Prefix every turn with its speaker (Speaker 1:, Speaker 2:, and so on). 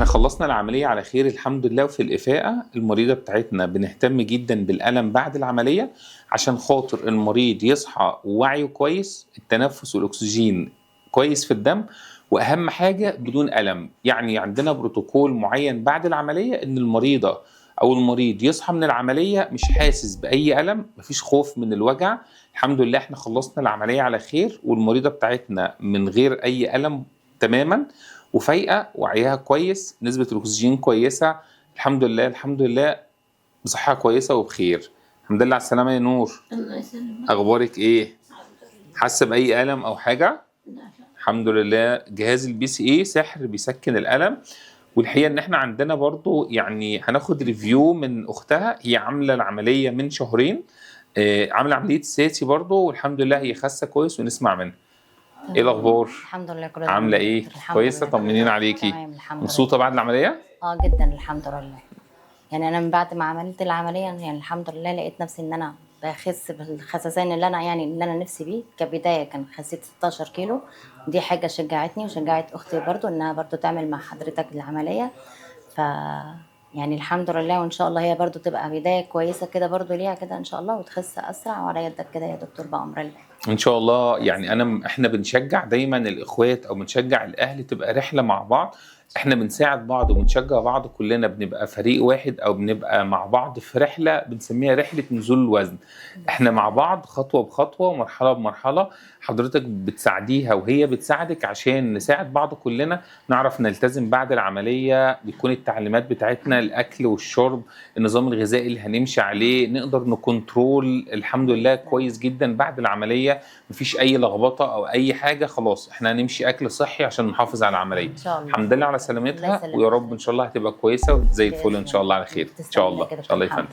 Speaker 1: احنا خلصنا العملية على خير الحمد لله. وفي الإفاقة المريضة بتاعتنا بنهتم جدا بالألم بعد العملية عشان خاطر المريض يصحى ووعيه كويس، التنفس والأكسجين كويس في الدم، وأهم حاجة بدون ألم. يعني عندنا بروتوكول معين بعد العملية إن المريضة أو المريض يصحى من العملية مش حاسس بأي ألم، مفيش خوف من الوجع. الحمد لله احنا خلصنا العملية على خير، والمريضة بتاعتنا من غير أي ألم تماما، وفايقه وعيها كويس، نسبه الاكسجين كويسه. الحمد لله الحمد لله، بصحه كويسه وبخير. الحمد لله على السلامه يا نور.
Speaker 2: الله يسلمك.
Speaker 1: اخبارك ايه؟ حاسه باي الم او حاجه؟ الحمد لله. جهاز البي سي اي سحر بيسكن الالم. والحقيقه ان احنا عندنا برضو يعني هناخد ريفيو من اختها، هي عامله العمليه من شهرين، عامله عمليه ساتي برضو، والحمد لله هي خاسه كويس ونسمع منها. ايه الاخبار؟
Speaker 3: الحمد لله كله
Speaker 1: عامله
Speaker 3: تمام.
Speaker 1: ايه؟
Speaker 3: الحمد
Speaker 1: كويسه؟
Speaker 3: لله.
Speaker 1: طمنين عليكي.
Speaker 3: تمام الحمد
Speaker 1: مبسوطه
Speaker 3: لله.
Speaker 1: بعد العمليه؟
Speaker 3: جدا الحمد لله. يعني انا من بعد ما عملت العمليه يعني الحمد لله لقيت نفسي ان انا بخس بالخسسان اللي انا نفسي بيه. كبدايه كان خسيت 16 كيلو، دي حاجه شجعتني وشجعت اختي برضو انها برضو تعمل مع حضرتك العمليه. ف يعني الحمد لله، وان شاء الله هي برضو تبقى بدايه كويسه كده برضو ليها كده ان شاء الله، وتخس اسرع وعلى يدك كده يا دكتور بأمر الله.
Speaker 1: ان شاء الله. يعني احنا بنشجع دايما الاخوات او بنشجع الاهل تبقى رحله مع بعض. احنا بنساعد بعض وبنشجع بعض، كلنا بنبقى فريق واحد او بنبقى مع بعض في رحله بنسميها رحله نزول الوزن. احنا مع بعض خطوه بخطوه ومرحله بمرحله، حضرتك بتساعديها وهي بتساعدك عشان نساعد بعض كلنا نعرف نلتزم بعد العمليه. بيكون التعليمات بتاعتنا الاكل والشرب، النظام الغذائي اللي هنمشي عليه، نقدر نكنترول الحمد لله كويس جدا بعد العمليه. مفيش اي لخبطه او اي حاجه، خلاص احنا هنمشي اكل صحي عشان نحافظ على العمليه.
Speaker 3: ان شاء الله.
Speaker 1: الحمد لله على
Speaker 3: الله
Speaker 1: سلامتها،
Speaker 3: يسلمك.
Speaker 1: ويا رب ان شاء الله هتبقى كويسه وزي الفل ان شاء الله على خير. ان شاء
Speaker 3: تسلم
Speaker 1: الله
Speaker 3: لك يا
Speaker 1: ان شاء الله
Speaker 3: دكتور
Speaker 1: يا فندم.
Speaker 3: محمد.